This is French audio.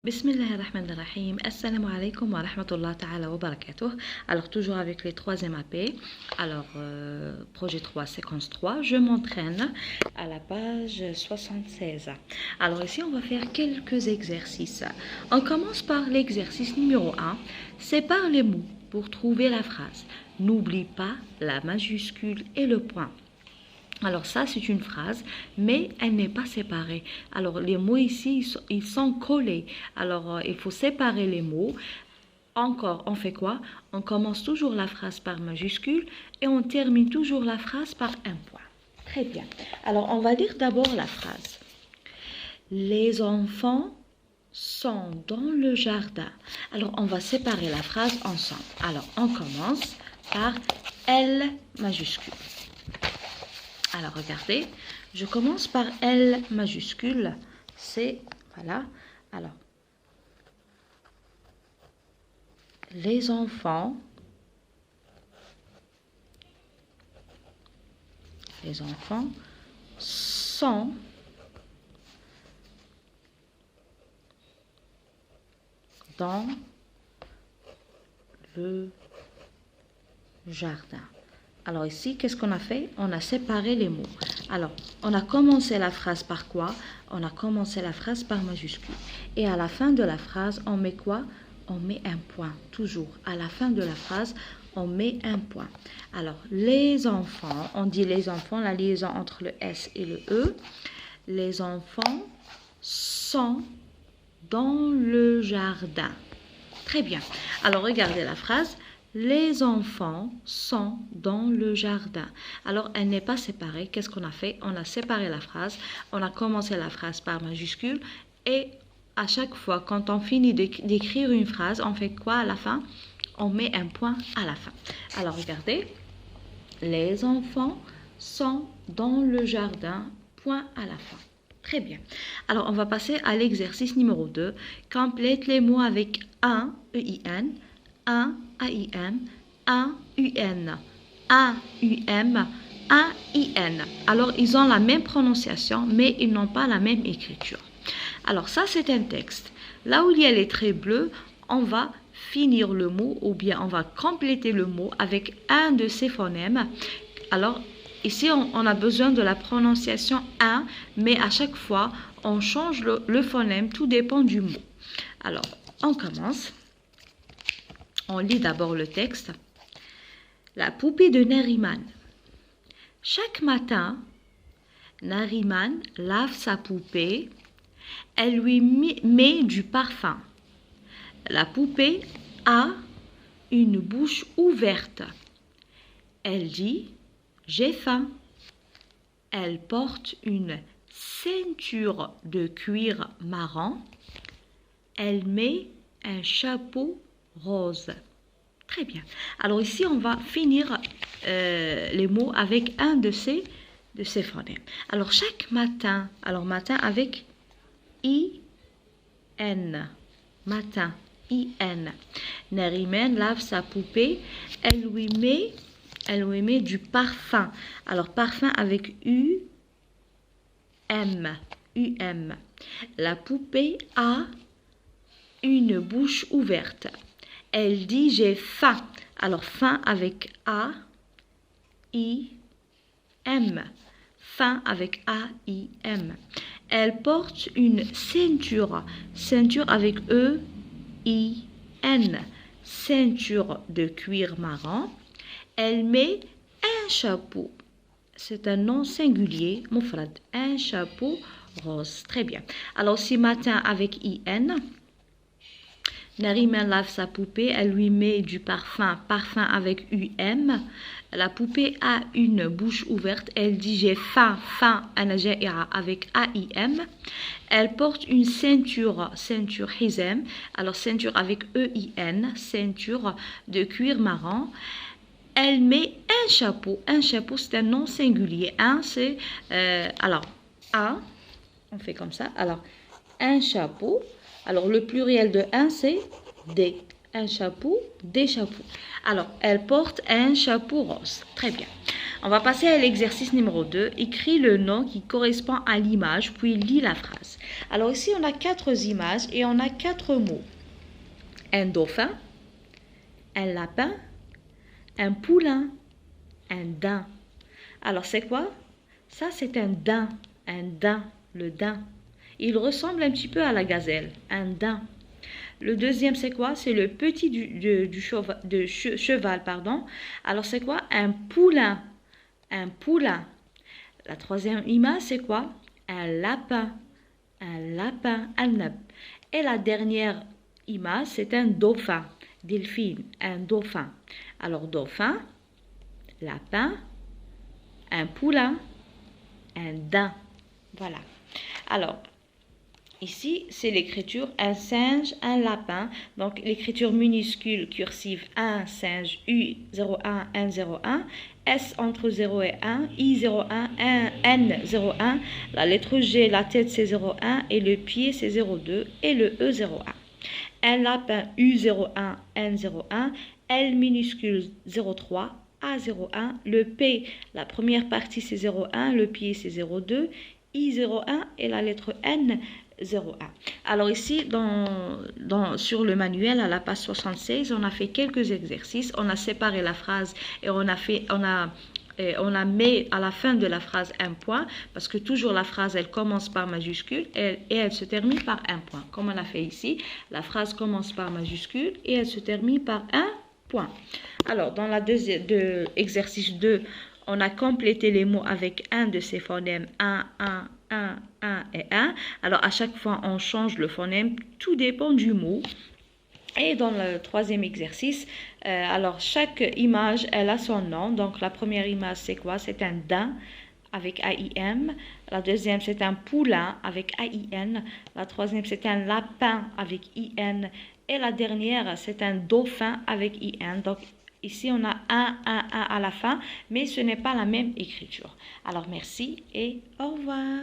Bismillahirrahmanirrahim. Assalamu alaikum wa rahmatullah ta'ala wa barakatuh. Alors, toujours avec les 3e AP. Alors, projet 3, séquence 3. Je m'entraîne à la page 76. Alors, ici, on va faire quelques exercices. On commence par l'exercice numéro 1. Sépare les mots pour trouver la phrase. N'oublie pas la majuscule et le point. Alors ça, c'est une phrase, mais elle n'est pas séparée. Alors les mots ici, ils sont collés. Alors il faut séparer les mots. Encore, on fait quoi? On commence toujours la phrase par majuscule et on termine toujours la phrase par un point. Très bien. Alors on va lire d'abord la phrase. Les enfants sont dans le jardin. Alors on va séparer la phrase ensemble. Alors on commence par L majuscule. Alors, regardez, je commence par L majuscule, c'est, voilà, alors, les enfants sont dans le jardin. Alors ici, qu'est-ce qu'on a fait? On a séparé les mots. Alors, on a commencé la phrase par quoi? On a commencé la phrase par majuscule. Et à la fin de la phrase, on met quoi? On met un point, toujours. À la fin de la phrase, on met un point. Alors, les enfants, on dit les enfants, la liaison entre le S et le E. Les enfants sont dans le jardin. Très bien. Alors, regardez la phrase. Les enfants sont dans le jardin. Alors, elle n'est pas séparée. Qu'est-ce qu'on a fait? On a séparé la phrase. On a commencé la phrase par majuscule. Et à chaque fois, quand on finit d'écrire une phrase, on fait quoi à la fin? On met un point à la fin. Alors, regardez. Les enfants sont dans le jardin. Point à la fin. Très bien. Alors, on va passer à l'exercice numéro 2. Complète les mots avec un, E-I-N, un, A-I-M, un, U-N, un, U-M, un, I-N. Alors, ils ont la même prononciation, mais ils n'ont pas la même écriture. Alors, ça, c'est un texte. Là où il y a les traits bleus, on va finir le mot ou bien on va compléter le mot avec un de ces phonèmes. Alors, ici, on a besoin de la prononciation un, mais à chaque fois, on change le phonème. Tout dépend du mot. Alors, on commence. On lit d'abord le texte. La poupée de Nariman. Chaque matin, Nariman lave sa poupée. Elle lui met du parfum. La poupée a une bouche ouverte. Elle dit « J'ai faim ». Elle porte une ceinture de cuir marron. Elle met un chapeau rose. Très bien. Alors ici, on va finir les mots avec un de ces phonèmes. Alors chaque matin, alors matin avec I-N. Matin, I-N. Nariman lave sa poupée. Elle lui met du parfum. Alors parfum avec U-M. U-M. La poupée a une bouche ouverte. Elle dit j'ai faim. Alors faim avec A, I, M. Faim avec A, I, M. Elle porte une ceinture. Ceinture avec E, I, N. Ceinture de cuir marron. Elle met un chapeau. C'est un nom singulier, mufrad. Un chapeau rose. Très bien. Alors si matin avec I, N. Nariman lave sa poupée, elle lui met du parfum, parfum avec U-M. La poupée a une bouche ouverte, elle dit j'ai faim, faim, avec A-I-M. Elle porte une ceinture, ceinture hizem, alors ceinture avec E-I-N, ceinture de cuir marron. Elle met un chapeau c'est un nom singulier, un c'est, alors A, on fait comme ça, alors un chapeau. Alors, le pluriel de un, c'est des. Un chapeau, des chapeaux. Alors, elle porte un chapeau rose. Très bien. On va passer à l'exercice numéro 2. Écris le nom qui correspond à l'image, puis lis la phrase. Alors ici, on a 4 images et on a 4 mots. Un dauphin, un lapin, un poulain, un daim. Alors c'est quoi? Ça, c'est un daim, le daim. Il ressemble un petit peu à la gazelle, un daim. Le deuxième, c'est quoi? C'est le petit cheval, pardon. Alors, c'est quoi? Un poulain. Un poulain. La troisième image, c'est quoi? Un lapin. Un lapin. Et la dernière image, c'est un dauphin. Delphine. Un dauphin. Alors, dauphin, lapin, un poulain, un daim. Voilà. Alors, ici, c'est l'écriture un singe, un lapin. Donc, l'écriture minuscule cursive 1, singe, U01, N01, S entre 0 et 1, I01, N01, la lettre G, la tête c'est 01 et le pied c'est 02 et le E01. Un lapin U01, N01, L minuscule 03, A01, le P, la première partie c'est 01, le pied c'est 02, I01 et la lettre N 01. Alors ici, sur le manuel, à la page 76, on a fait quelques exercices. On a séparé la phrase et on a mis à la fin de la phrase un point, parce que toujours la phrase, elle commence par majuscule et elle se termine par un point. Comme on a fait ici, la phrase commence par majuscule et elle se termine par un point. Alors, dans la deuxième exercice 2, on a complété les mots avec un de ces phonèmes 1 et 1. Alors, à chaque fois, on change le phonème. Tout dépend du mot. Et dans le troisième exercice, alors chaque image, elle a son nom. Donc, la première image, c'est quoi? C'est un daim avec AIM. La deuxième, c'est un poulain avec AIN. La troisième, c'est un lapin avec IN. Et la dernière, c'est un dauphin avec IN. Donc, ici, on a un à la fin, mais ce n'est pas la même écriture. Alors, merci et au revoir.